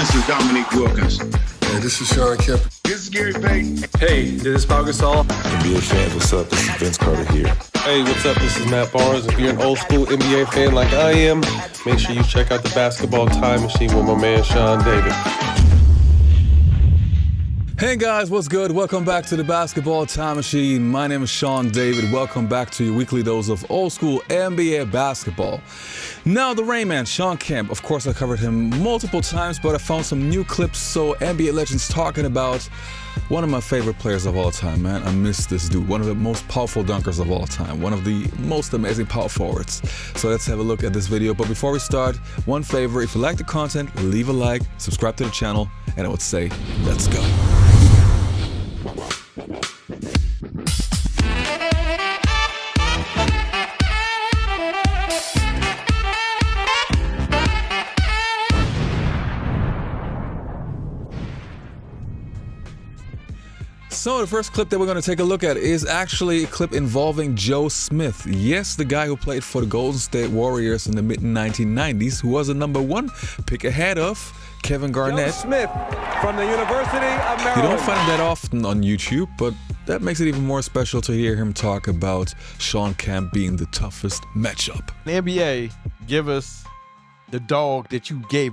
This is Dominique Wilkins. Hey, this is Shawn Kemp. This is Gary Payton. Hey, this is Pau Gasol. NBA fans, what's up? This is Vince Carter here. Hey, what's up? This is Matt Barnes. If you're an old school NBA fan like I am, make sure you check out the Basketball Time Machine with my man Shawn David. Hey guys, what's good? Welcome back to the Basketball Time Machine. My name is Shawn David. Welcome back to your weekly dose of old school NBA basketball. Now, the Rainman, Shawn Kemp. Of course, I covered him multiple times, but I found some new clips. So NBA legends talking about one of my favorite players of all time, man. I miss this dude. One of the most powerful dunkers of all time. One of the most amazing power forwards. So let's have a look at this video. But before we start, one favor. If you like the content, leave a like, subscribe to the channel, and I would say, let's go. So the first clip that we're going to take a look at is actually a clip involving Joe Smith. Yes, the guy who played for the Golden State Warriors in the mid-1990s, who was a #1 pick ahead of Kevin Garnett. Joe Smith from the University of Maryland. You don't find him that often on YouTube, but that makes it even more special to hear him talk about Shawn Kemp being the toughest matchup. The NBA, give us the dog that you gave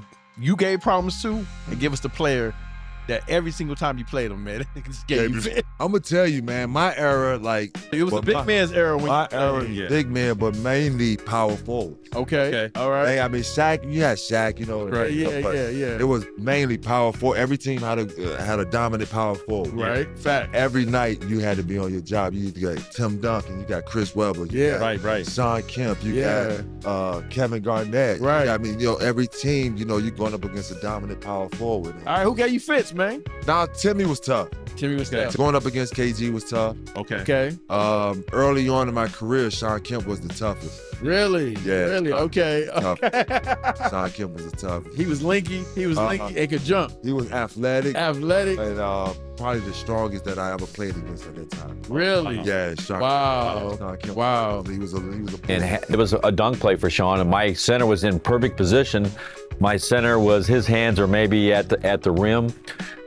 problems to, and give us the player that every single time you played him, man, just gave you fit. I'm gonna tell you, man, my era, like It was a big man's era when my era, big man, but mainly power forward. Okay. All right. Hey, I mean, Shaq, you had Shaq, you know. Right. Yeah. It was mainly power forward. Every team had a dominant power forward. Right. Fact. Every night you had to be on your job. You got Tim Duncan, you got Chris Webber, you got Right. Shawn Kemp, you got Kevin Garnett. Right. I mean, every team, you're going up against a dominant power forward. All right. Who gave you fits, man? Now, Timmy was tough. Going up against KG was tough. Okay. Early on in my career, Shawn Kemp was the toughest. Really? Yeah. Really? Okay. Shawn Kemp was the toughest. He was linky. And could jump. He was athletic. And probably the strongest that I ever played against at that time. Really? Yeah, Shawn Kemp. Wow. He was a And it was a dunk play for Shawn, and my center was in perfect position. My center was, his hands are maybe at the rim,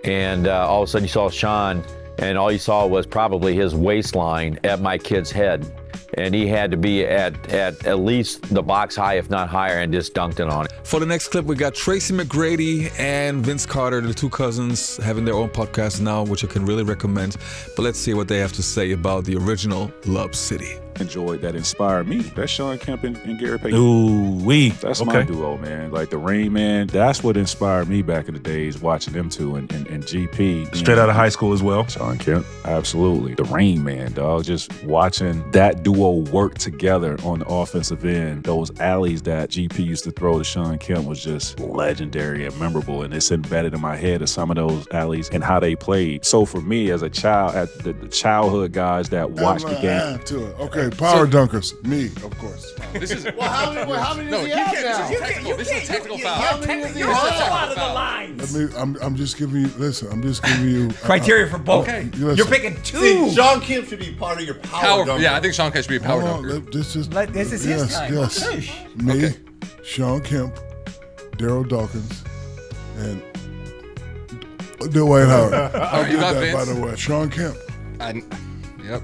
and all of a sudden you saw Shawn, and all you saw was probably his waistline at my kid's head. And he had to be at least the box high, if not higher, and just dunked it on it. For the next clip, we got Tracy McGrady and Vince Carter, the two cousins, having their own podcast now, which I can really recommend. But let's see what they have to say about the original Love City. Enjoyed that inspired me. That's Shawn Kemp and Gary Payton. Ooh-wee. That's my duo, man. Like the Rainman, that's what inspired me back in the days, watching them two and GP. Straight out of high school as well. Shawn Kemp, absolutely. The Rainman, dog. Just watching that duo work together on the offensive end. Those alleys that GP used to throw to Shawn Kemp was just legendary and memorable. And it's embedded in my head of some of those alleys and how they played. So for me as a child, at the childhood guys that watched the game. To it. Okay, power dunkers. Me, of course. This is how many does he have now? This is a technical foul. How many does he have? Out of the lines. I'm just giving you. Listen, I'm just giving you criteria for both. Okay, you're picking two. See, Shawn Kemp should be part of your power dunker. Yeah, I think Shawn Kemp should be a power dunker. This is his time. Yes. Me, Shawn Kemp, Daryl Dawkins, and Dwight Howard. I did that, by the way. Shawn Kemp. Yep.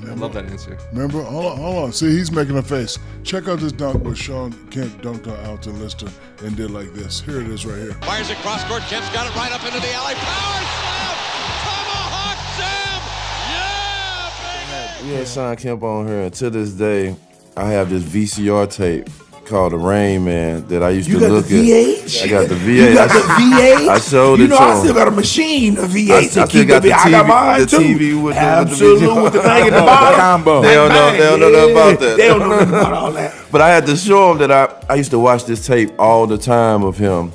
I love that answer. Remember? Hold on. See, he's making a face. Check out this dunk where Shawn Kemp dunked on Alton Lister and did like this. Here it is right here. Fires it cross court. Kemp's got it right up into the alley. Power slam! Tomahawk Sam! Yeah, baby! We had Shawn Kemp on here, and to this day, I have this VCR tape called the Rainman that I used to look at. VH? I got the VH. You got the VH? I showed it to him. I still got a machine, a VH. I still got the TV, I got mine the too. TV with Absolutely, with the thing in the bottom. Combo. They don't know nothing about that. They don't know nothing about all that. But I had to show him that I used to watch this tape all the time of him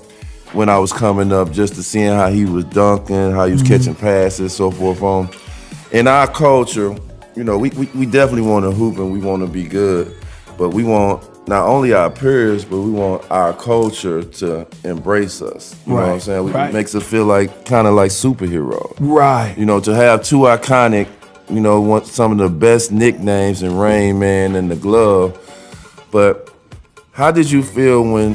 when I was coming up, just to seeing how he was dunking, how he was catching passes, so forth on. In our culture, we definitely want to hoop and we want to be good, but we want not only our peers, but we want our culture to embrace us. You know what I'm saying? It makes us feel kind of like superheroes. Right. To have two iconic, some of the best nicknames in Rainman and the Glove. But how did you feel when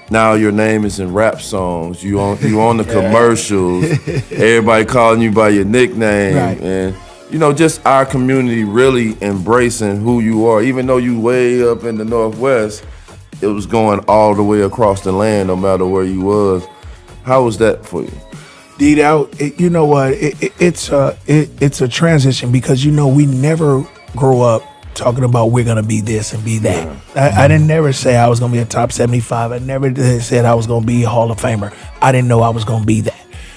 Now your name is in rap songs. You on the commercials. Everybody calling you by your nickname, Right. and just our community really embracing who you are. Even though you way up in the Northwest, it was going all the way across the land, no matter where you was. How was that for you? D-Dow, you know what? It's a transition because we never grow up talking about we're gonna be this and be that. I didn't never say I was gonna be a top 75. I never said I was gonna be a Hall of Famer. I didn't know I was gonna be that.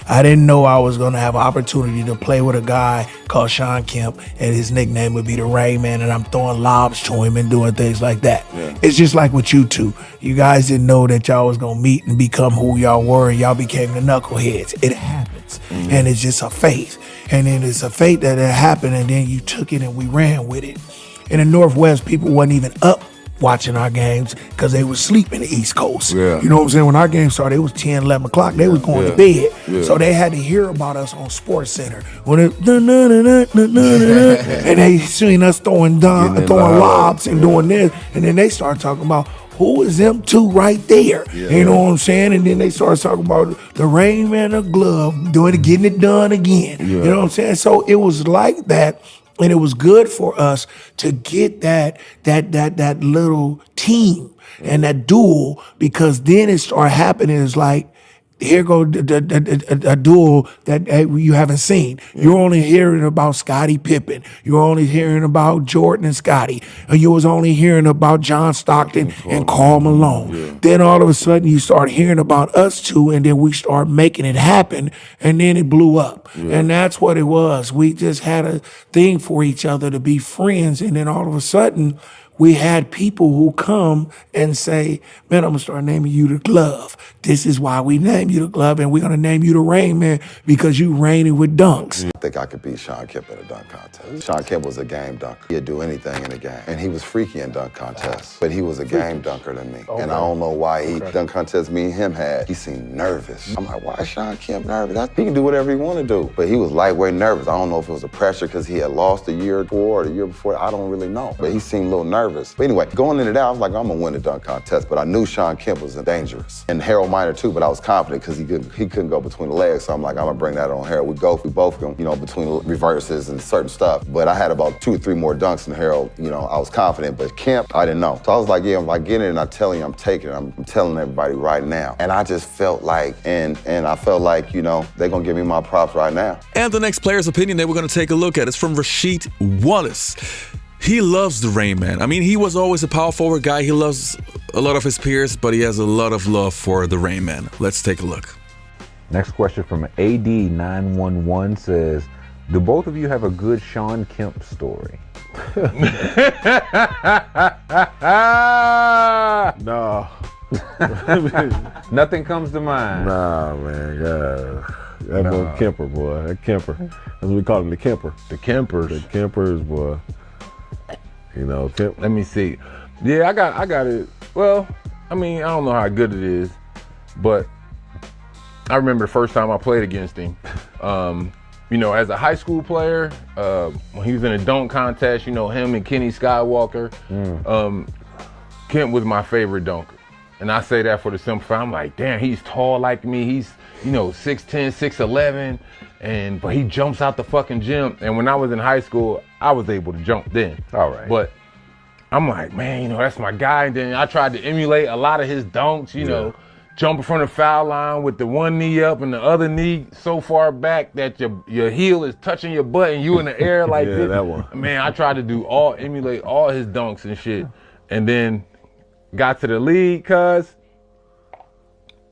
I didn't know I was gonna have an opportunity to play with a guy called Shawn Kemp, and his nickname would be the Rainman, and I'm throwing lobs to him and doing things like that. Yeah. It's just like with you two. You guys didn't know that y'all was gonna meet and become who y'all were, and y'all became the knuckleheads. It happens, and it's just a fate. And then it's a fate that it happened, and then you took it and we ran with it. In the Northwest, people wasn't even up watching our games because they was sleeping the East Coast. Yeah. You know what I'm saying? When our game started, it was 10, 11 o'clock. They was going to bed. Yeah. So they had to hear about us on Sports Center. When it, and they seen us throwing lobs and doing this. And then they started talking about, who is them two right there? Yeah. You know what I'm saying? And then they started talking about the Rainman, the glove, getting it done again. Yeah. You know what I'm saying? So it was like that. And it was good for us to get that little team and that duel, because then it started happening. It's like, here go a duel that you haven't seen. You're only hearing about Scottie Pippen. You're only hearing about Jordan and Scottie. And you was only hearing about John Stockton and Karl Malone. Yeah. Then all of a sudden you start hearing about us two, and then we start making it happen, and then it blew up. Yeah. And that's what it was. We just had a thing for each other to be friends, and then all of a sudden we had people who come and say, man, I'm gonna start naming you the glove. This is why we name you the glove, and we're gonna name you the Rainman because you raining with dunks. I think I could beat Shawn Kemp in a dunk contest. Shawn Kemp was a game dunker. He'd do anything in a game. And he was freaky in dunk contests, but he was a game dunker than me. Okay. And I don't know why dunk contest me and him had, he seemed nervous. I'm like, why is Shawn Kemp nervous? He can do whatever he want to do. But he was lightweight nervous. I don't know if it was the pressure because he had lost the year before or the year before. I don't really know. But he seemed a little nervous. But anyway, going into that, I was like, I'm gonna win the dunk contest. But I knew Shawn Kemp was dangerous. And Harold Miner too, but I was confident because he couldn't go between the legs. So I'm like, I'm gonna bring that on Harold. We both go, between reverses and certain stuff. But I had about 2 or 3 more dunks than Harold. I was confident, but Kemp, I didn't know. So I was like, yeah, if I get it and I tell you I'm taking it, I'm telling everybody right now. And I just felt like, and I felt like, they're gonna give me my props right now. And the next player's opinion that we're going to take a look at is from Rasheed Wallace. He loves the Rainman. I mean, he was always a power forward guy. He loves a lot of his peers, but he has a lot of love for the Rainman. Let's take a look. Next question from AD911 says, do both of you have a good Shawn Kemp story? No. Nothing comes to mind. Nah, man. That boy Kemper, boy. That Kemper. That's what we call him, the Kemper. The Kempers. The Kempers, boy. Kemp. Let me see. Yeah, I got it. Well, I mean, I don't know how good it is, but I remember the first time I played against him. As a high school player, when he was in a dunk contest, him and Kenny Skywalker, Kemp was my favorite dunker. And I say that for the simple fact, I'm like, damn, he's tall like me. He's, 6'10", 6'11", but he jumps out the fucking gym. And when I was in high school, I was able to jump then. All right. But I'm like, man, that's my guy. And then I tried to emulate a lot of his dunks, jumping from the foul line with the one knee up and the other knee so far back that your heel is touching your butt and you in the air like yeah, this. That one. Man, I tried to emulate all his dunks and shit. And then got to the league,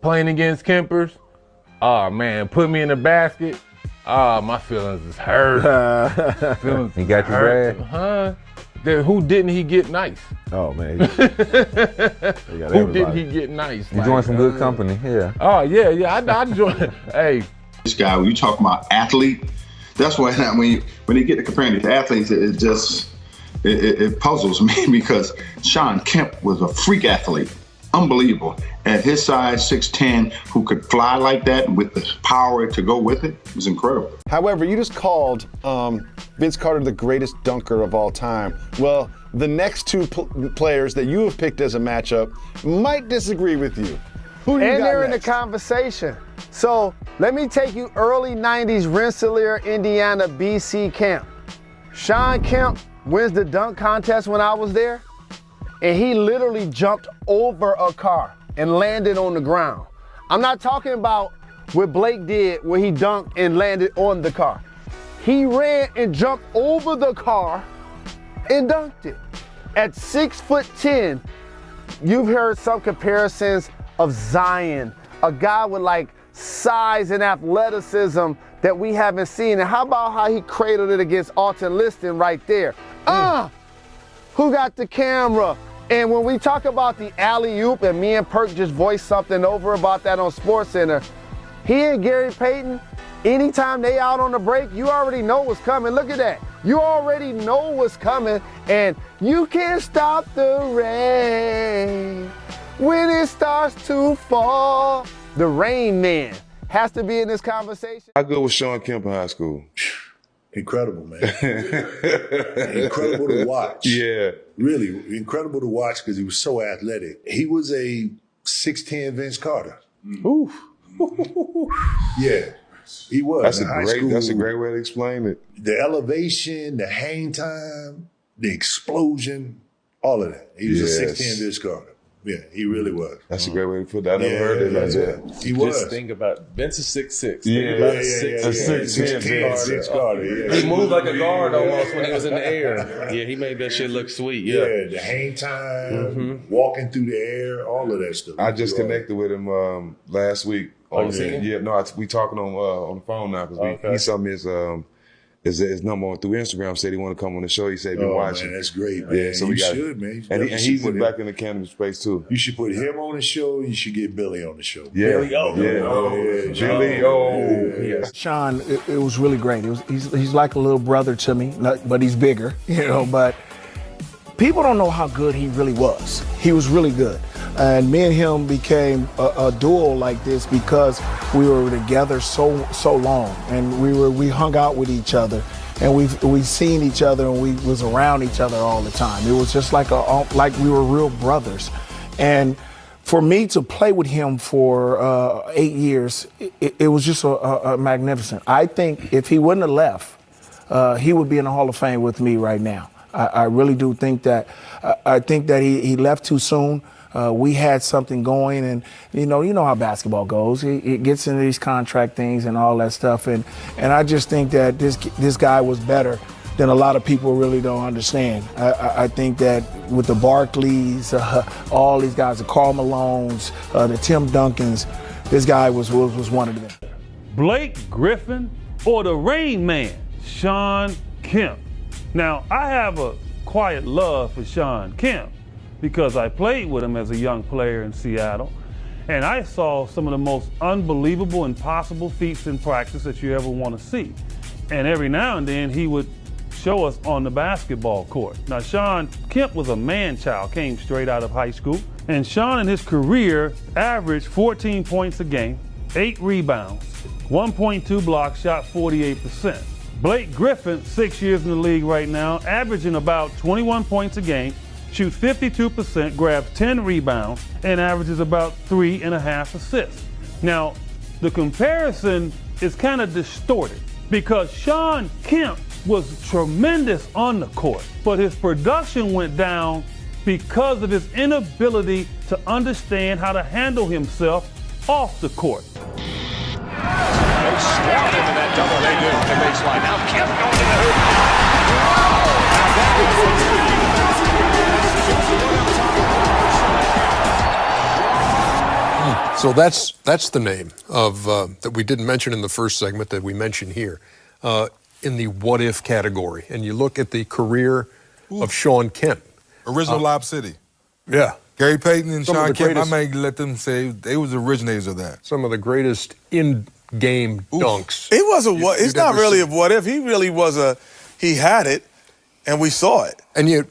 playing against Kempers. Oh man, put me in the basket. My feelings is hurt. He got you bad? Huh? Who didn't he get nice? Oh man. Who didn't he get nice? You joined some good company, yeah. Oh yeah, I joined. Hey. This guy, when you talk about athlete, that's why when you get to comparing to athletes, it puzzles me because Shawn Kemp was a freak athlete. Unbelievable. At his size, 6'10", who could fly like that with the power to go with it, was incredible. However, you just called Vince Carter the greatest dunker of all time. Well, the next two players that you have picked as a matchup might disagree with you. Who do you And got they're in the next? conversation. So let me take you early 90s Rensselaer, Indiana, BC camp. Shawn Kemp wins the dunk contest when I was there, and he literally jumped over a car and landed on the ground. I'm not talking about what Blake did where he dunked and landed on the car. He ran and jumped over the car and dunked it. At 6'10", you've heard some comparisons of Zion, a guy with like size and athleticism that we haven't seen. And how about how he cradled it against Alton Liston right there? Who got the camera? And when we talk about the alley-oop, and me and Perk just voiced something over about that on SportsCenter, he and Gary Payton, anytime they out on the break, you already know what's coming. Look at that. You already know what's coming, and you can't stop the rain when it starts to fall. The Rainman has to be in this conversation. How good was Shawn Kemp in high school? Incredible, man. Incredible to watch. Yeah. Really, incredible to watch because he was so athletic. He was a 6'10" Vince Carter. Oof. Yeah, he was. That's In high school, that's a great way to explain it. The elevation, the hang time, the explosion, all of that. He was a 6'10" Vince Carter. Yeah, he really was. That's a great way to put that. I never heard it like that. He was. Just think about Vince is 6'6". Yeah, Think about 6'10" Vince Carter. Yeah. He moved like a guard almost when he was in the air. Yeah, he made that shit look sweet. Yeah, the hang time, walking through the air, all of that stuff. I just connected with him last week. Oh, you seen him? Yeah, no, we talking on the phone now because he sent me his number through Instagram. Said he want to come on the show. He said he been watching. Man, that's great, man. Yeah, so you we got should, man. And he's back in the cannabis space too. You should put him on the show. You should get Billy on the show. Yeah, Billy O. Shawn, it was really great. He's like a little brother to me, but he's bigger, But people don't know how good he really was. He was really good. And me and him became a duo like this because we were together so long, and we hung out with each other, and we've seen each other, and we was around each other all the time. It was just like we were real brothers. And for me to play with him for 8 years, it was just a magnificent. I think if he wouldn't have left, he would be in the Hall of Fame with me right now. I really do think that. I think that he left too soon. We had something going, and you know how basketball goes. It gets into these contract things and all that stuff, and I just think that this guy was better than a lot of people really don't understand. I think that with the Barkleys, all these guys, the Karl Malones, the Tim Duncans, this guy was one of them. Blake Griffin or the Rainman, Shawn Kemp. Now, I have a quiet love for Shawn Kemp because I played with him as a young player in Seattle, and I saw some of the most unbelievable, impossible feats in practice that you ever want to see. And every now and then, he would show us on the basketball court. Now, Shawn Kemp was a man-child, came straight out of high school, and Shawn in his career averaged 14 points a game, 8 rebounds, 1.2 blocks, shot 48%. Blake Griffin, 6 years in the league right now, averaging about 21 points a game, shoots 52%, grabs 10 rebounds, and averages about 3.5 assists. Now, the comparison is kind of distorted because Shawn Kemp was tremendous on the court, but his production went down because of his inability to understand how to handle himself off the court. They swat into that double they do on the baseline. Now Kemp goes to the hoop. Wow! So that's the name of that we didn't mention in the first segment that we mentioned here in the what if category. And you look at the career of Shawn Kemp. Original Lob City. Yeah. Gary Payton and Shawn Kemp, greatest, I may let them say they was the originators of that. Some of the greatest in-game dunks. It was a what? It's not really a what if. He really was he had it, and we saw it.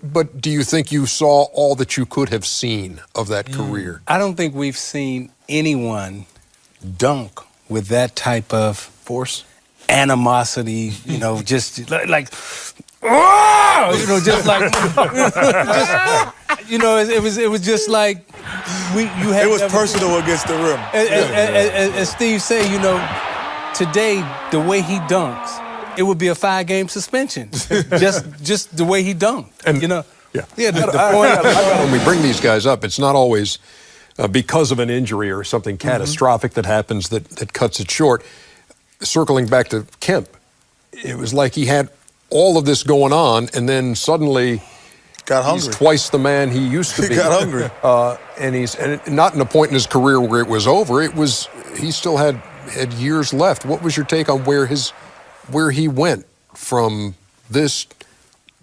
But do you think you saw all that you could have seen of that career? I don't think we've seen anyone dunk with that type of force, animosity. Just like. Oh! Just like, it was just like It was personal against the rim. As Steve said, today the way he dunks, it would be a 5-game suspension. just the way he dunked. And the point when we bring these guys up, it's not always because of an injury or something catastrophic that happens that cuts it short. Circling back to Kemp, it was like he had all of this going on, and then suddenly got hungry. He's twice the man he used to be. He got hungry. And he's not in a point in his career where it was over. He still had years left. What was your take on where he went from this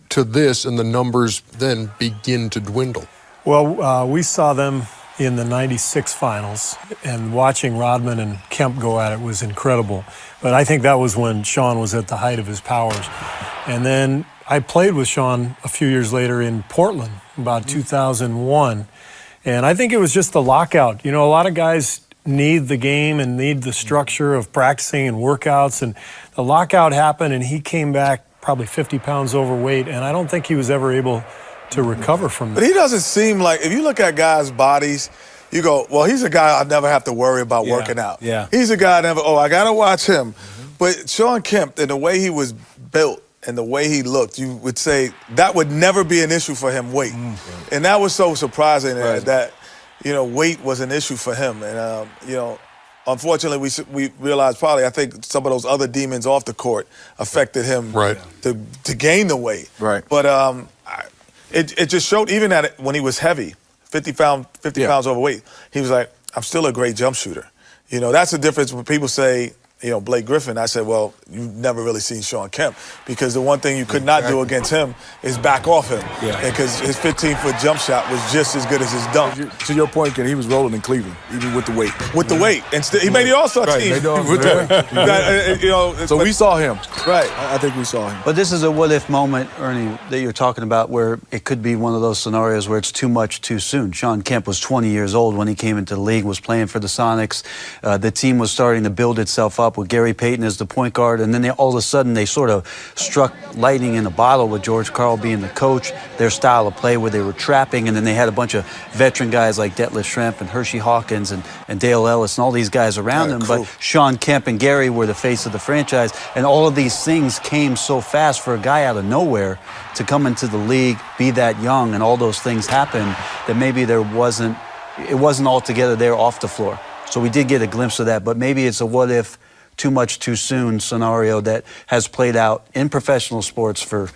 to this, and the numbers then begin to dwindle? Well, we saw them in the 96 finals, and watching Rodman and Kemp go at it was incredible. But I think that was when Shawn was at the height of his powers. And then I played with Shawn a few years later in Portland, about 2001. And I think it was just the lockout. A lot of guys need the game and need the structure of practicing and workouts. And the lockout happened, and he came back probably 50 pounds overweight. And I don't think he was ever able to recover from that. But he doesn't seem like, if you look at guys' bodies, you go, well, he's a guy I never have to worry about working out. Yeah. He's a guy I got to watch him. But Shawn Kemp, and the way he was built and the way he looked, you would say that would never be an issue for him, weight. And that was so surprising that weight was an issue for him. And, unfortunately, we realized I think some of those other demons off the court affected him to gain the weight. Right. But it just showed, even when he was heavy, 50 pounds overweight, he was like, I'm still a great jump shooter. That's the difference when people say, Blake Griffin. I said, well, you've never really seen Shawn Kemp, because the one thing you could not do against him is back off him. Because his 15-foot jump shot was just as good as his dunk. To your point, Ken, he was rolling in Cleveland, even with the weight. With the weight. And he made the All-Star team. So we saw him. Right. I think we saw him. But this is a what-if moment, Ernie, that you're talking about, where it could be one of those scenarios where it's too much too soon. Shawn Kemp was 20 years old when he came into the league, was playing for the Sonics. The team was starting to build itself up with Gary Payton as the point guard, and then all of a sudden they sort of struck lightning in a bottle with George Karl being the coach, their style of play where they were trapping, and then they had a bunch of veteran guys like Detlef Schrempf and Hershey Hawkins and Dale Ellis and all these guys around them. But Shawn Kemp and Gary were the face of the franchise, and all of these things came so fast for a guy out of nowhere to come into the league, be that young, and all those things happen, that maybe it wasn't altogether there off the floor. So we did get a glimpse of that, but maybe it's a what-if, too much too soon scenario that has played out in professional sports for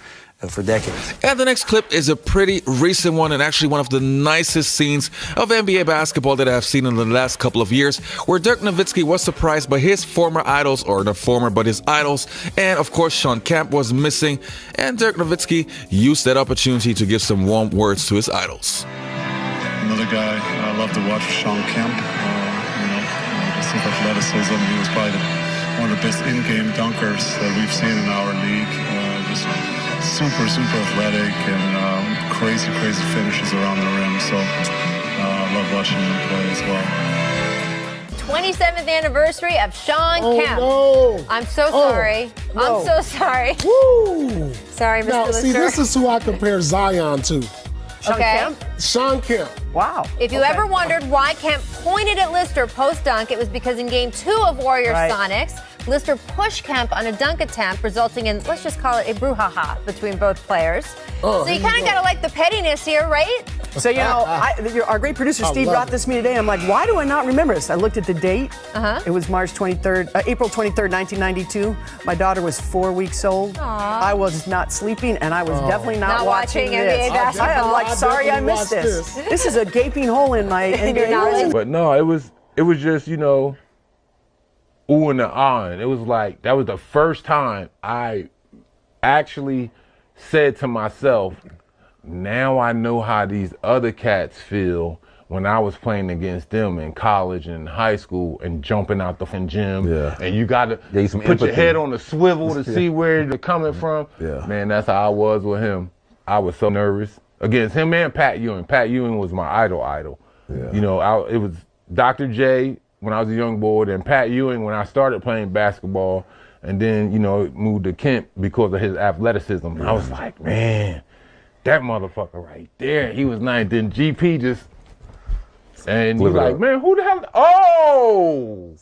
decades. And the next clip is a pretty recent one, and actually one of the nicest scenes of NBA basketball that I've seen in the last couple of years, where Dirk Nowitzki was surprised by his former idols, or not former, but his idols, and of course Shawn Kemp was missing, and Dirk Nowitzki used that opportunity to give some warm words to his idols. Another guy I love to watch, Shawn Kemp. Just his athleticism, he was probably one of the best in-game dunkers that we've seen in our league. Just super athletic and crazy finishes around the rim. So I love watching him play as well. 27th anniversary of Shawn Kemp. No. I'm so sorry. No. I'm so sorry. Woo! Sorry, Mr. Now, Lister. see, this is who I compare Zion to. Okay. Shawn Kemp. Wow. If you ever wondered why Kemp pointed at Lister post-dunk, it was because in Game 2 of Warriors Sonics, Lister pushed Kemp on a dunk attempt, resulting in, let's just call it a brouhaha between both players. So you kind of got to like the pettiness here, right? So, our great producer, Steve, brought this to me today. I'm like, why do I not remember this? I looked at the date. It was April 23rd, 1992. My daughter was 4 weeks old. Aww. I was not sleeping, and I was definitely not watching NBA basketball. I'm like, sorry I missed this. This is a gaping hole in my NBA knowledge. But no, it was just, ooh and ah. It was like, that was the first time I actually said to myself, now I know how these other cats feel when I was playing against them in college and high school and jumping out the gym. Yeah. And you got to put your head on the swivel to see where they're coming from. Yeah. Man, that's how I was with him. I was so nervous against him and Pat Ewing. Pat Ewing was my idol. Yeah. It was Dr. J when I was a young boy, and Pat Ewing when I started playing basketball, and then, moved to Kemp because of his athleticism. Yeah. I was like, man, that motherfucker right there, he was nice. Then GP just And Live you're it like, up. man, who the hell? Oh!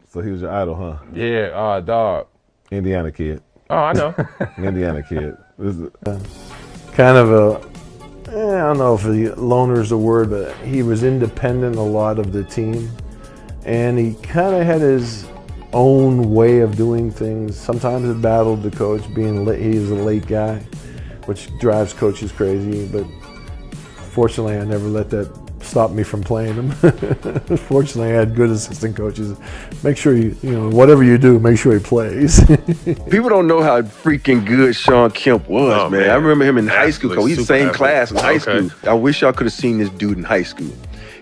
So he was your idol, huh? Yeah, dog. Indiana kid. Oh, I know. Indiana kid. This is, kind of I don't know if the loner is the word, but he was independent a lot of the team. And he kind of had his own way of doing things. Sometimes it battled the coach, being late. He's a late guy, which drives coaches crazy. But fortunately, I never let that stop me from playing him. Fortunately, I had good assistant coaches. Make sure you know, whatever you do, make sure he plays. People don't know how freaking good Shawn Kemp was, man. I remember him in high school. We the same class in high school. I wish y'all could have seen this dude in high school.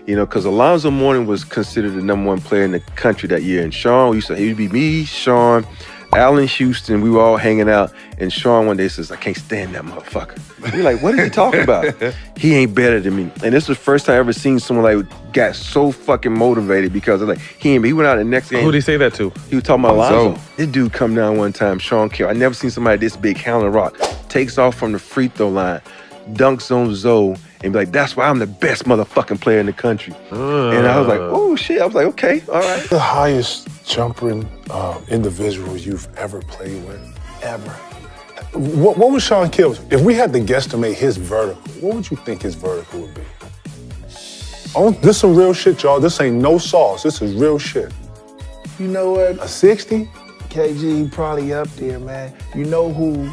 You know, because Alonzo Mourning was considered the #1 player in the country that year. And Shawn, it would be me, Shawn, Allen Houston, we were all hanging out. And Shawn one day says, I can't stand that motherfucker. We're like, what are you talking about? He ain't better than me. And this was the first time I ever seen someone like got so fucking motivated because of like, he went out the next game. Who did he say that to? He was talking about Alonzo. This dude come down one time, Shawn Kemp. I never seen somebody this big, Howlin' Rock. Takes off from the free throw line, dunks on Zoe, and be like, that's why I'm the best motherfucking player in the country. And I was like, oh shit. I was like, okay, all right. The highest jumping individual you've ever played with? Ever. What was Shawn Kemp? If we had to guesstimate his vertical, what would you think his vertical would be? Oh, this some real shit, y'all. This ain't no sauce. This is real shit. You know what? A 60? KG probably up there, man. You know who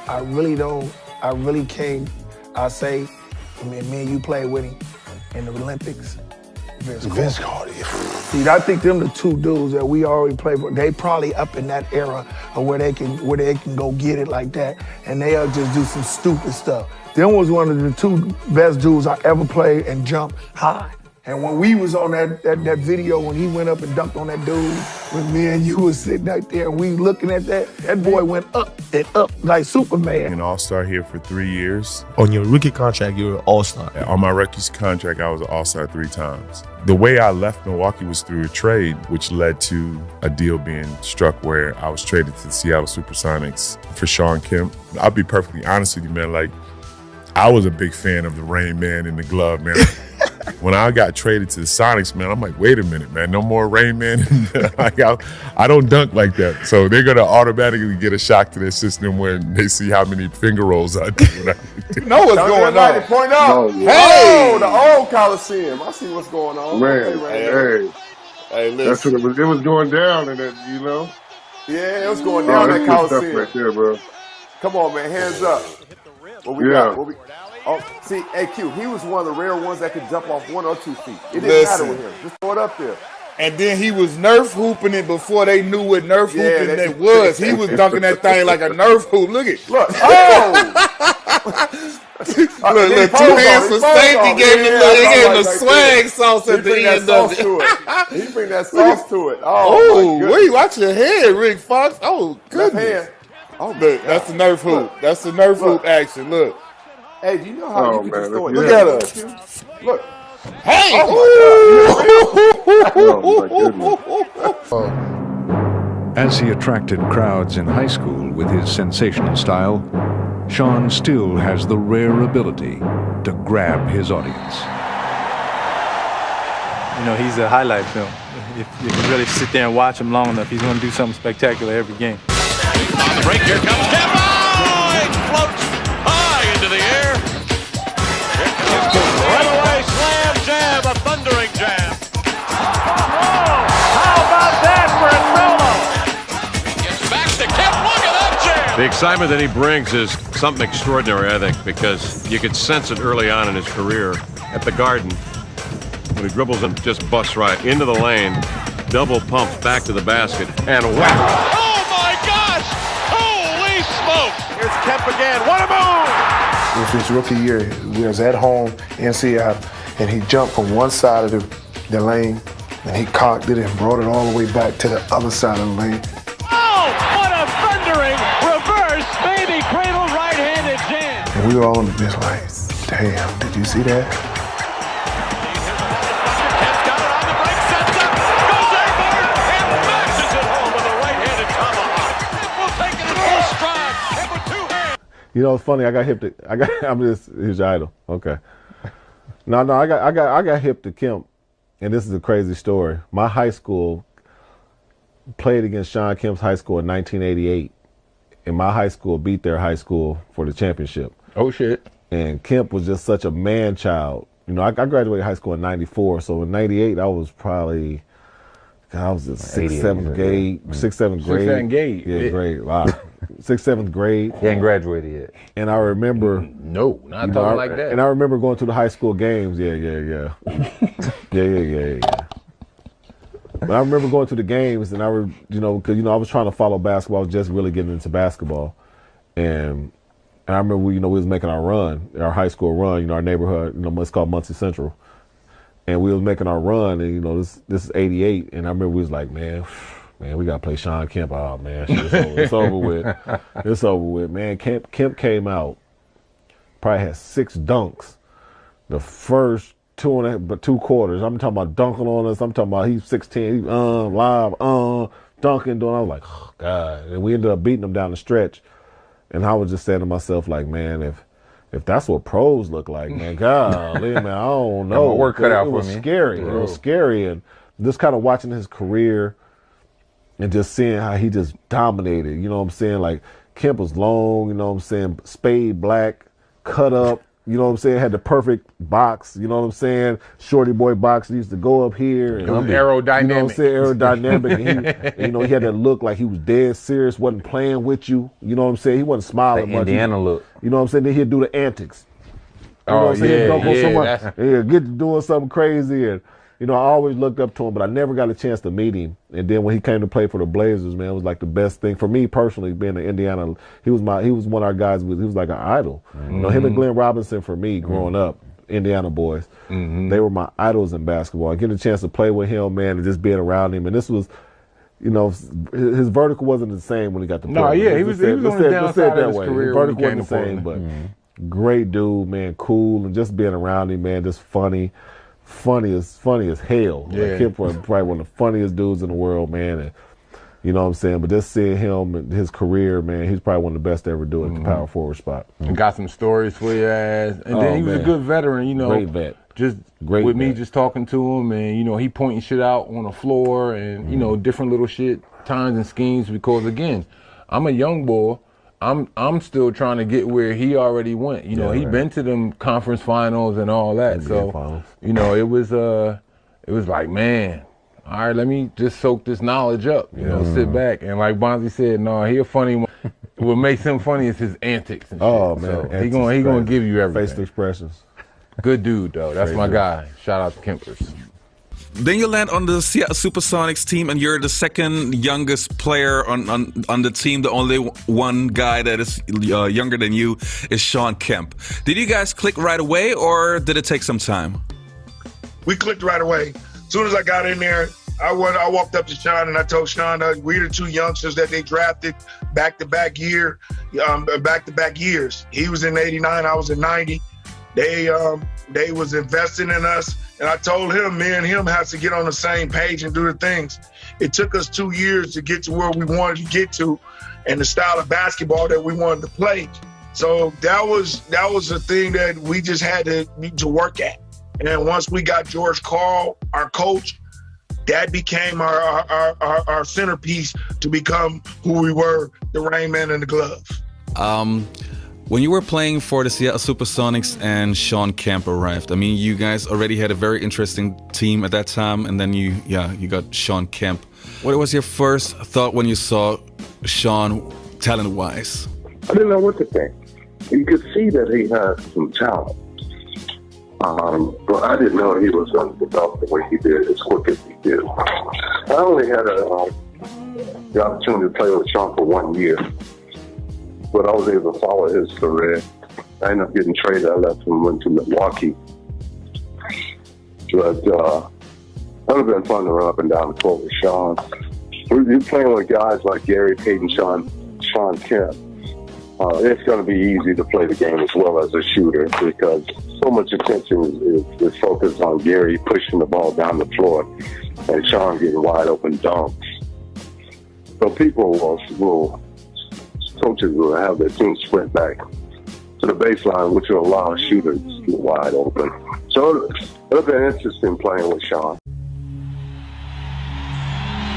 I say, me and you played with him in the Olympics? Vince Carter. See, I think them the two dudes that we already played with, they probably up in that era of where they can go get it like that, and they'll just do some stupid stuff. Them was one of the two best dudes I ever played and jumped high. And when we was on that video, when he went up and dunked on that dude, when me and you was sitting right there and we looking at that boy went up and up like Superman. An all-star here for 3 years. On your rookie contract, you were an all-star. On my rookie's contract, I was an all-star 3 times. The way I left Milwaukee was through a trade, which led to a deal being struck where I was traded to the Seattle Supersonics for Shawn Kemp. I'll be perfectly honest with you, man. Like, I was a big fan of the Rainman in the glove, man. When I got traded to the Sonics, man, I'm like, wait a minute, man, no more Rainman. I don't dunk like that. So they're going to automatically get a shock to their system when they see how many finger rolls I do. You know what's going on. Point out. No, Hey, the old Coliseum. I see what's going on. Man, Hey, that's listen. what it was going down in that, you know? Yeah, it was going down that that's good stuff Coliseum. right there, bro. Come on, man, hands up. What we Yeah. got? See, AQ, he was one of the rare ones that could jump off 1 or 2 feet. It didn't Listen. matter with him. Just throw it up there. And then he was Nerf hooping it before they knew what Nerf Yeah, hooping that- it was. He was dunking that thing like a Nerf hoop. Look at Look. Oh! Look, 2 hands for safety. Gave him the swag sauce at the end of it. He bring that sauce to it. Oh, my wait, watch your head, Rick Fox. Oh, Left goodness. hand. Oh, Look, that's the Nerf hoop. That's the Nerf hoop action. Look. Hey, do you know how Oh, you can man, just throw it? look Look at at us. us. Look. Hey! As he attracted crowds in high school with his sensational style, Shawn still has the rare ability to grab his audience. You know, he's a highlight film. If you really sit there and watch him long enough, he's going to do something spectacular every game. On the break, here comes Kemp. Oh, it floats high into the air. Here comes the runaway slam jam, a thundering jam. How about that for a solo? Gets back to Kemp. Look at that jam. The excitement that he brings is something extraordinary, I think, because you could sense it early on in his career at the Garden when he dribbles and just busts right into the lane, double pumps back to the basket, and whack! Oh my gosh! Holy smoke! Here's Kemp again. What a move! With his rookie year, we was at home in Seattle, and he jumped from one side of the lane, and he cocked it and brought it all the way back to the other side of the lane. Oh, what a thundering reverse baby cradle right-handed jam! And we were all on the bench like, damn, did you see that? Kemp's got it on the break, sets up, goes airborne, and mashes it home with a right-handed tomahawk. Kemp will take it in full stride. Kemp with 2 hands. You know, it's funny. I'm just his idol. Okay. No, I got hip to Kemp, and this is a crazy story. My high school played against Shawn Kemp's high school in 1988, and my high school beat their high school for the championship. Oh shit! And Kemp was just such a man child. You know, I graduated high school in '94, so in '98 I was probably, I was in sixth, seventh grade. Yeah, grade. Wow. 6th, 7th grade. He ain't graduated yet. And I remember. No, not talking like that. And I remember going to the high school games. Yeah. But I remember going to the games, and I because I was trying to follow basketball. I was just really getting into basketball, and I remember we was making our run, our high school run. Our neighborhood, it's called Muncie Central, and we was making our run, and this is '88, and I remember we was like, man, we gotta play Shawn Kemp. Oh man, it's over with. It's over with, man. Kemp came out, probably had 6 dunks. The first 2 quarters. I'm talking about dunking on us. I'm talking about he's 16. He's live, dunking, doing. I was like, oh God. And we ended up beating him down the stretch. And I was just saying to myself, like, man, if that's what pros look like, man, golly, man, I don't know. My work cut out for me. It was scary. It was scary, and just kind of watching his career and just seeing how he just dominated. You know what I'm saying? Like Kemp was long. You know what I'm saying? Spade black, cut up. You know what I'm saying? Had the perfect box. You know what I'm saying? Shorty boy box. He used to go up here. And, it was aerodynamic. You know what I'm saying? Aerodynamic. And he had that look like he was dead serious, wasn't playing with you. You know what I'm saying? He wasn't smiling much. Indiana look. You know what I'm saying? Then he'd do the antics. You know what I'm saying? Get to doing something crazy. And, I always looked up to him, but I never got a chance to meet him. And then when he came to play for the Blazers, man, it was like the best thing for me personally. Being in Indiana, he was one of our guys. He was like an idol. Mm-hmm. Him and Glenn Robinson for me growing up, Indiana boys. Mm-hmm. They were my idols in basketball. And getting a chance to play with him, man, and just being around him. And this was, his vertical wasn't the same when he got to play. No, yeah, he was on the downside of his career. His vertical wasn't the same, but great dude, man, cool, and just being around him, man, just funny as hell. Yeah. Like Kemp was probably one of the funniest dudes in the world, man. And you know what I'm saying? But just seeing him and his career, man, he's probably one of the best to ever do it at the power forward spot. And got some stories for your ass. And then he was a good veteran, Great vet. Just Great with vet. me just talking to him, and he pointing shit out on the floor, and different little shit, times and schemes. Because again, I'm a young boy. I'm still trying to get where he already went. He been to them conference finals and all that. So finals. it was like, man, all right, let me just soak this knowledge up. Sit back, and like Bonzi said, no, he a funny one. What makes him funny is his antics. And Oh shit. man, So he gonna give you everything. facial expressions. Good dude though. That's Great my dude. guy. Shout out to Kempers. Then you land on the Seattle Supersonics team, and you're the second youngest player on the team. The only one guy that is younger than you is Shawn Kemp. Did you guys click right away, or did it take some time? We clicked right away. As soon as I got in there, I walked up to Shawn and I told Shawn, we're the 2 youngsters that they drafted back-to-back years. He was in '89, I was in '90. They was investing in us, and I told him, me and him has to get on the same page and do the things. It took us 2 years to get to where we wanted to get to, and the style of basketball that we wanted to play. So that was the thing that we just had to work at. And once we got George Karl, our coach, that became our centerpiece to become who we were, the Rainman and the Glove. When you were playing for the Seattle Supersonics and Shawn Kemp arrived, I mean, you guys already had a very interesting team at that time, and then you got Shawn Kemp. What was your first thought when you saw Shawn talent-wise? I didn't know what to think. You could see that he had some talent. But I didn't know he was going to develop the way he did, as quick as he did. I only had the opportunity to play with Shawn for 1 year, but I was able to follow his career. I ended up getting traded. I left and went to Milwaukee. But it would have been fun to run up and down the court with Shawn. You're playing with guys like Gary Payton, Shawn Kemp. It's going to be easy to play the game as well as a shooter because so much attention is focused on Gary pushing the ball down the floor and Shawn getting wide open dunks. So coaches will have their team sprint back to the baseline, which will allow shooters to get wide open. So it'll be interesting playing with Shawn.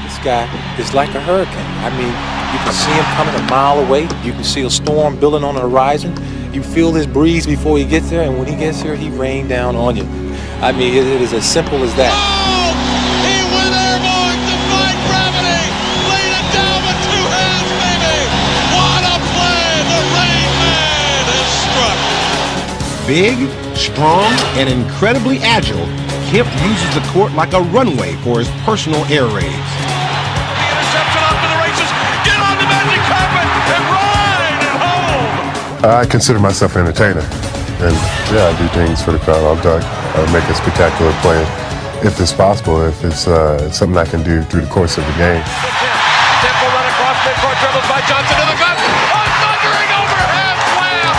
This guy is like a hurricane. I mean, you can see him coming a mile away. You can see a storm building on the horizon. You feel his breeze before he gets there, and when he gets here, he rains down on you. I mean, it is as simple as that. He went airborne, defying gravity, laid it down with two hands, baby. What a play! The Rainman has struck. Big, strong, and incredibly agile, Kemp uses the court like a runway for his personal air raids. The interception off to the races. Get on the magic carpet and ride it home. I consider myself an entertainer, and yeah, I do things for the crowd. I'll make a spectacular play if it's possible, if it's something I can do through the course of the game. Temple run across midcourt, dribbles by Johnson to the gut. A thundering overhead slam.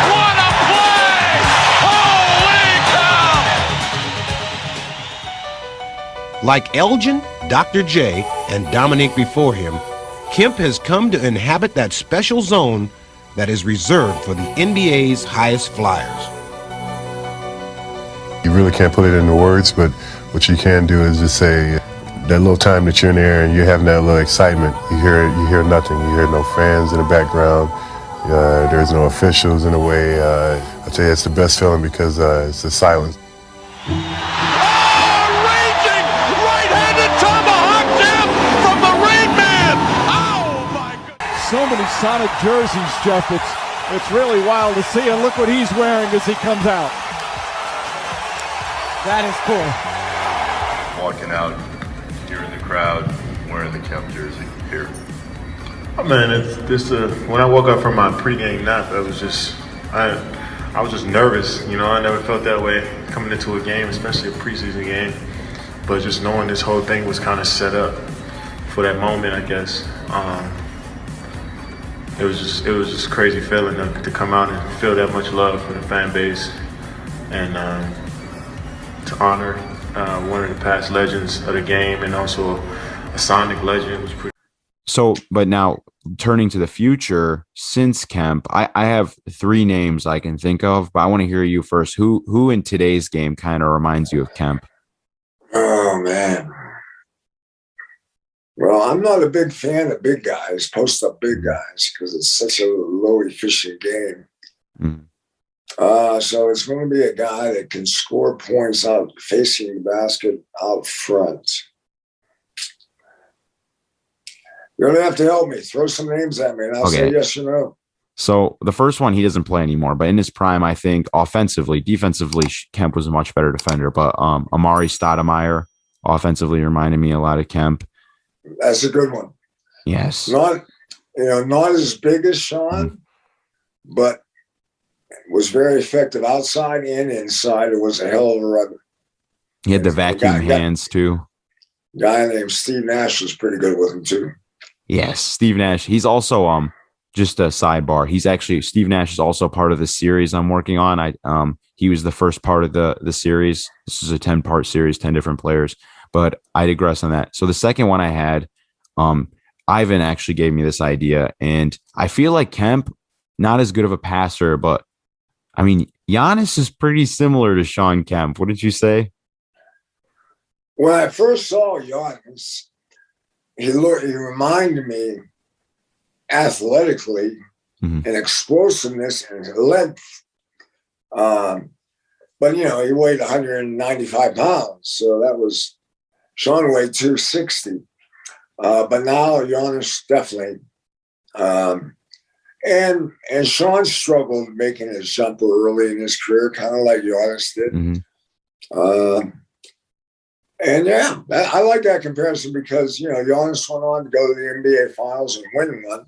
What a play! Holy cow! Like Elgin, Dr. J, and Dominique before him, Kemp has come to inhabit that special zone that is reserved for the NBA's highest flyers. You really can't put it into words, but what you can do is just say that little time that you're in there and you're having that little excitement. You hear nothing. You hear no fans in the background. There's no officials in a way. I tell you, it's the best feeling because it's the silence. Raging right-handed tomahawk jab from the Rainman. Oh my God! So many Sonic jerseys, Jeff. It's really wild to see. And look what he's wearing as he comes out. That is cool. Walking out, hearing the crowd, wearing the Kemp jersey here. Oh man, it's this. When I woke up from my pregame nap, I was just nervous. You know, I never felt that way coming into a game, especially a preseason game. But just knowing this whole thing was kind of set up for that moment, I guess. It was just crazy feeling to come out and feel that much love from the fan base, and to honor one of the past legends of the game and also a Sonic legend was pretty. So, but now turning to the future, since Kemp, I have three names I can think of, but I want to hear you first. Who in today's game kind of reminds you of Kemp? Oh man. Well, I'm not a big fan of big guys, post-up big guys, because it's such a low-efficient game. So it's going to be a guy that can score points out facing the basket out front. You're going to have to help me. Throw some names at me, and I'll say yes or no. So the first one, he doesn't play anymore, but in his prime, I think offensively, defensively, Kemp was a much better defender. But Amari Stoudemire offensively reminded me a lot of Kemp. That's a good one. Yes. Not as big as Shawn, but was very effective outside and inside. It was a hell of a runner. He had the vacuum hands too. A guy named Steve Nash was pretty good with him too. Yes, Steve Nash. He's also just a sidebar. Steve Nash is also part of the series I'm working on. He was the first part of the series. This is a 10-part series, 10 different players. But I digress on that. So the second one I had, Ivan actually gave me this idea, and I feel like Kemp, not as good of a passer, but I mean, Giannis is pretty similar to Shawn Kemp. What did you say? When I first saw Giannis, he reminded me athletically and explosiveness and length. But he weighed 195 pounds, so that was. Shawn weighed 260, but now Giannis definitely. And Shawn struggled making his jumper early in his career, kind of like Giannis did. And yeah, I like that comparison because, Giannis went on to go to the NBA Finals and win one.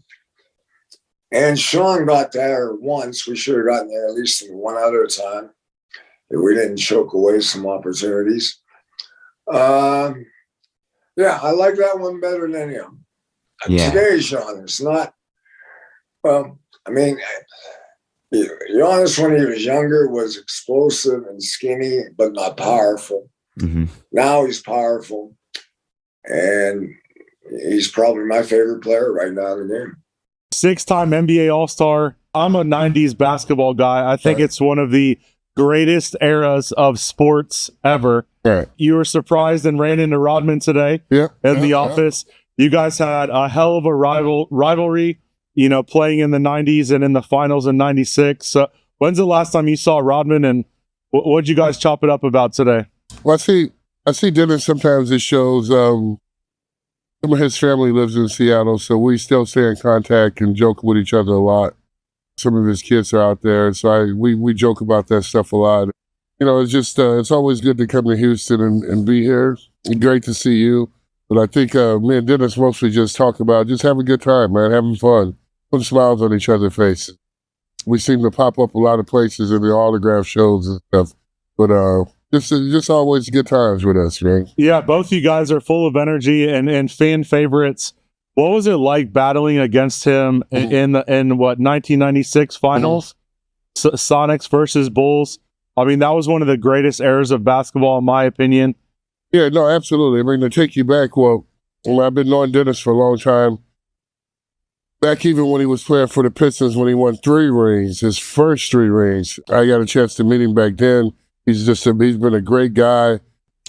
And Shawn got there once. We should have gotten there at least one other time if we didn't choke away some opportunities. Yeah, I like that one better than him. Yeah. Today's Giannis, not, Giannis when he was younger was explosive and skinny, but not powerful. Now he's powerful, and he's probably my favorite player right now in the game. 6-time NBA All-Star. I'm a 90s basketball guy. I think it's one of the greatest eras of sports ever. Right. You were surprised and ran into Rodman today in the office. You guys had a hell of a rivalry, you know, playing in the 90s and in the finals in 96. When's the last time you saw Rodman, and what'd you guys chop it up about today? Well, I see Dennis sometimes. It shows some of his family lives in Seattle, so we still stay in contact and joke with each other a lot. Some of his kids are out there, so we joke about that stuff a lot. You know, it's just it's always good to come to Houston and be here. Great to see you. But I think me and Dennis mostly just talk about just having a good time, man, having fun, putting smiles on each other's faces. We seem to pop up a lot of places in the autograph shows and stuff, but just always good times with us, man. Yeah, both you guys are full of energy and fan favorites. What was it like battling against him in 1996 finals, Sonics versus Bulls? I mean, that was one of the greatest eras of basketball, in my opinion. Yeah, no, absolutely. I mean, to take you back, well, I've been knowing Dennis for a long time. Back even when he was playing for the Pistons, when he won 3 rings, his first 3 rings, I got a chance to meet him back then. He's been a great guy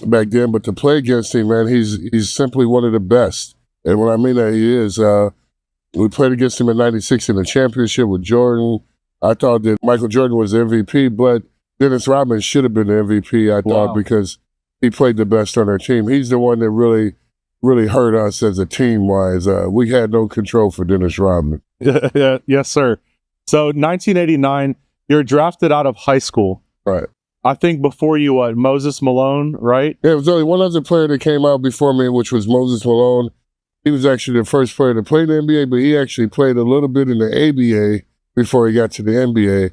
back then, but to play against him, man, he's simply one of the best. And when I mean that, he is. We played against him in 96 in the championship with Jordan. I thought that Michael Jordan was the MVP, but Dennis Rodman should have been the MVP, I thought, because he played the best on our team. He's the one that really hurt us as a team-wise. We had no control for Dennis Rodman. Yeah, yes, sir. So 1989, you're drafted out of high school. Right. I think before you, Moses Malone, right? Yeah, it was only one other player that came out before me, which was Moses Malone. He was actually the first player to play in the NBA, but he actually played a little bit in the ABA before he got to the NBA.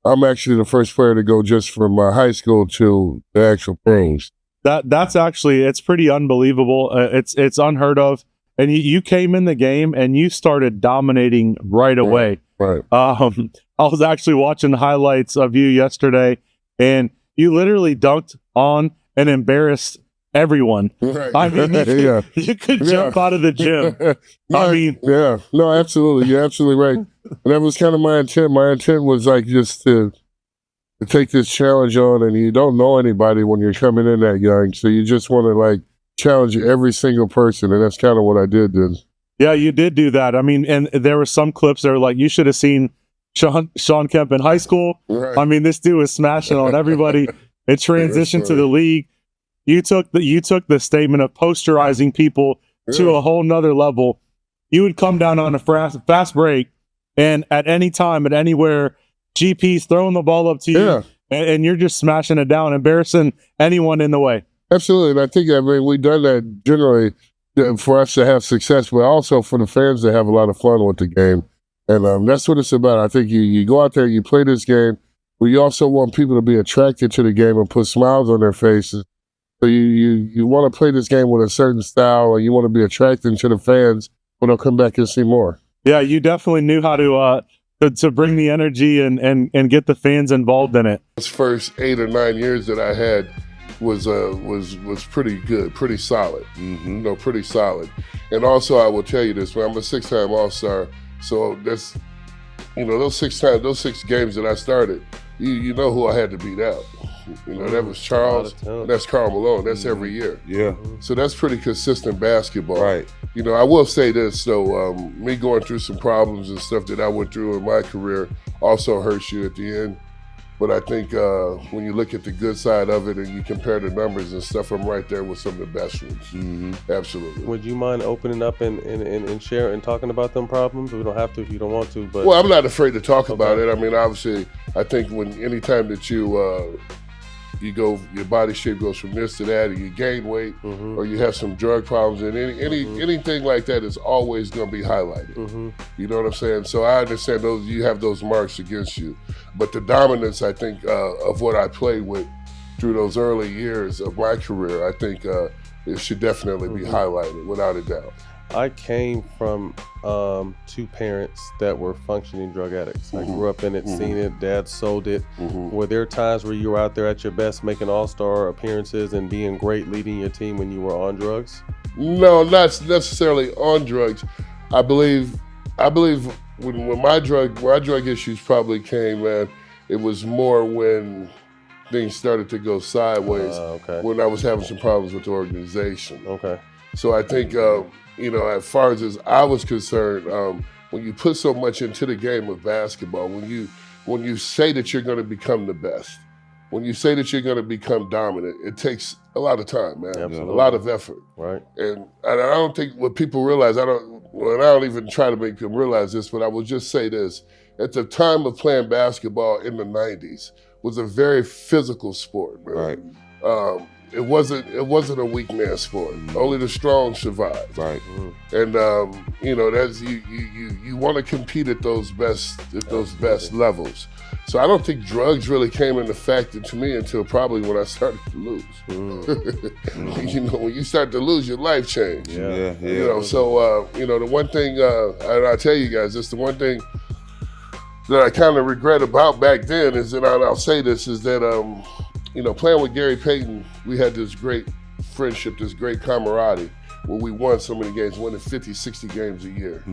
I'm actually the first player to go just from high school to the actual pros. That's actually, it's pretty unbelievable. It's unheard of. And you came in the game and you started dominating right away. Right. I was actually watching the highlights of you yesterday, and you literally dunked on and embarrassed everyone. Right. I mean, you could jump out of the gym. No, absolutely. You're absolutely right. And that was kind of my intent. My intent was like just to take this challenge on, and you don't know anybody when you're coming in that young, so you just want to like challenge every single person, and that's kind of what I did then. Yeah, you did do that. I mean, and there were some clips that were like, you should have seen Shawn Kemp in high school. Right. I mean, this dude was smashing on everybody. It transitioned to the league. You took the statement of posterizing people to a whole nother level. You would come down on a fast break, and at any time, at anywhere, GP's throwing the ball up to you, and you're just smashing it down, embarrassing anyone in the way. Absolutely. And I think, we've done that generally for us to have success, but also for the fans to have a lot of fun with the game. And that's what it's about. I think you go out there, you play this game, but you also want people to be attracted to the game and put smiles on their faces. So you want to play this game with a certain style, and you want to be attracting to the fans when they'll come back and see more. Yeah, you definitely knew how to bring the energy and get the fans involved in it. Those first 8 or 9 years that I had was pretty good, pretty solid. Pretty solid. And also, I will tell you this, man, I'm a 6-time All-Star, so that's, those 6 games that I started, you know who I had to beat out. That was Charles, and that's Karl Malone. That's every year. Yeah. So that's pretty consistent basketball. Right. I will say this, though, me going through some problems and stuff that I went through in my career also hurts you at the end. But I think when you look at the good side of it and you compare the numbers and stuff, I'm right there with some of the best ones. Absolutely. Would you mind opening up and sharing and talking about them problems? We don't have to if you don't want to. But well, I'm not afraid to talk about it. I mean, obviously, I think anytime that your body shape goes from this to that, or you gain weight, or you have some drug problems, and anything like that is always going to be highlighted. You know what I'm saying? So I understand you have those marks against you, but the dominance, I think, of what I played with through those early years of my career, I think it should definitely be highlighted, without a doubt. I came from 2 parents that were functioning drug addicts. I grew up in it, seen it, dad sold it. Were there times where you were out there at your best making all-star appearances and being great leading your team when you were on drugs? No, not necessarily on drugs. I believe when my drug issues probably came, man, it was more when things started to go sideways when I was having some problems with the organization. So I think, as far as I was concerned, when you put so much into the game of basketball, when you say that you're going to become the best, when you say that you're going to become dominant, it takes a lot of time, man. A lot of effort. Right. And I don't think what people realize, I don't even try to make them realize this, but I will just say this. At the time of playing basketball in the 90s was a very physical sport, man. Right. It wasn't a weak man sport. Only the strong survived. Right. And that's you want to compete at those best levels. So I don't think drugs really came into factor to me until probably when I started to lose. When you start to lose, your life changed. Yeah. So the one thing and I tell you guys, it's the one thing that I kind of regret about back then is that I'll say this is that playing with Gary Payton, we had this great friendship, this great camaraderie where we won so many games, winning 50, 60 games a year.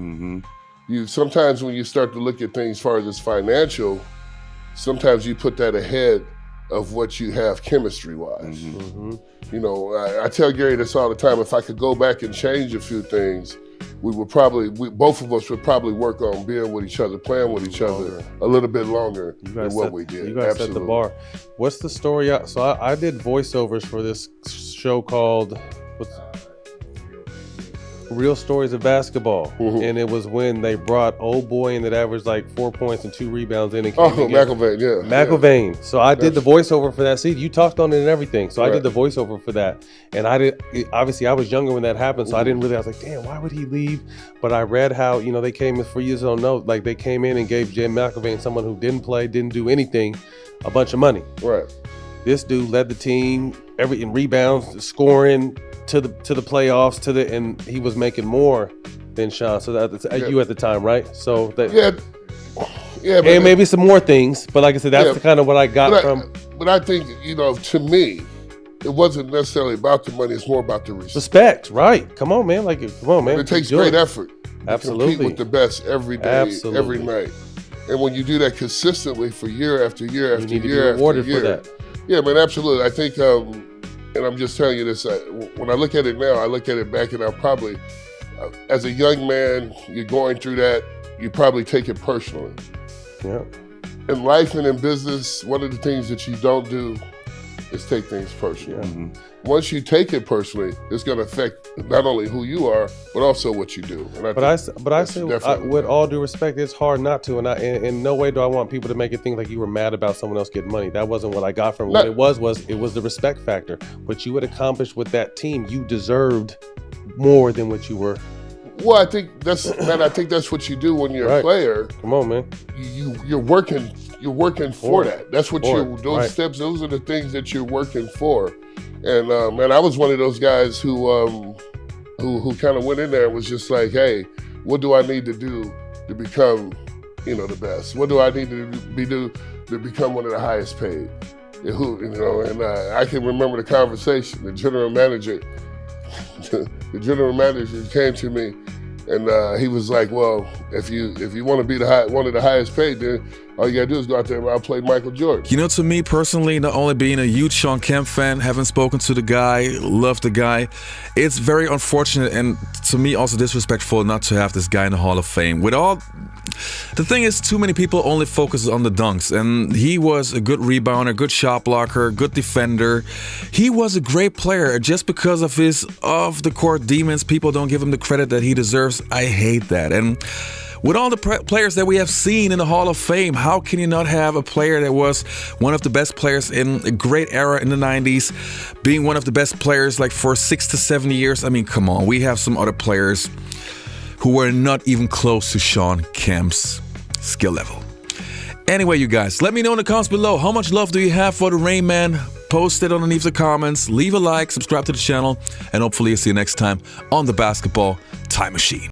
Sometimes when you start to look at things as far as it's financial, sometimes you put that ahead of what you have chemistry-wise. I tell Gary this all the time, if I could go back and change a few things, both of us would probably work on being with each other, playing with each other a little bit longer than what we did. You guys set the bar. What's the story? So I did voiceovers for this show called Real Stories of Basketball, and it was when they brought old boy in that averaged like 4 points and 2 rebounds in. McIlvain, yeah. McIlvain. So I did the voiceover for that. See, you talked on it and everything. So I did the voiceover for that, and obviously I was younger when that happened, so I didn't really. I was like, damn, why would he leave? But I read how they came in for years. Don't know, like they came in and gave Jim McIlvain, someone who didn't play, didn't do anything, a bunch of money. Right. This dude led the team in rebounds, scoring. To the playoffs, and he was making more than Shawn. So that's you at the time, right? So that and maybe some more things, but like I said, that's kind of what I got from. But I think to me, it wasn't necessarily about the money. It's more about the respect. Right? Come on, man. Come on, man. And it takes great effort. Absolutely. To compete with the best every day, every night, and when you do that consistently for year after year after year, you need to be rewarded for that. Yeah, man, absolutely. I think. And I'm just telling you this, when I look at it now, I look at it back and I'll probably, as a young man, you're going through that, you probably take it personally. Yeah. In life and in business, one of the things that you don't do is take things personally. Yeah. Once you take it personally, it's going to affect not only who you are, but also what you do. And I say, with all due respect, it's hard not to. And in no way do I want people to make it think like you were mad about someone else getting money. That wasn't what I got from it. What it was the respect factor. What you had accomplished with that team, you deserved more than what you were. Well, I think that's what you do when you're a player. Come on, man. You're working for that. That's what those steps. Those are the things that you're working for. And man, I was one of those guys who kind of went in there and was just like, hey, what do I need to do to become, the best? What do I need to do to become one of the highest paid? And I can remember the conversation. The general manager came to me, and he was like, well, if you want to be one of the highest paid, then all you gotta do is go out there and outplay Michael Jordan. To me personally, not only being a huge Shawn Kemp fan, having spoken to the guy, love the guy, it's very unfortunate and to me also disrespectful not to have this guy in the Hall of Fame. The thing is, too many people only focus on the dunks, and he was a good rebounder, good shot blocker, good defender. He was a great player. Just because of his off-the-court demons, people don't give him the credit that he deserves. I hate that. And with all the players that we have seen in the Hall of Fame, how can you not have a player that was one of the best players in a great era in the 90s, being one of the best players like for 6 to 7 years? I mean, come on, we have some other players who were not even close to Shawn Kemp's skill level. Anyway, you guys, let me know in the comments below, how much love do you have for the Rainman? Post it underneath the comments, leave a like, subscribe to the channel, and hopefully I'll see you next time on the Basketball Time Machine.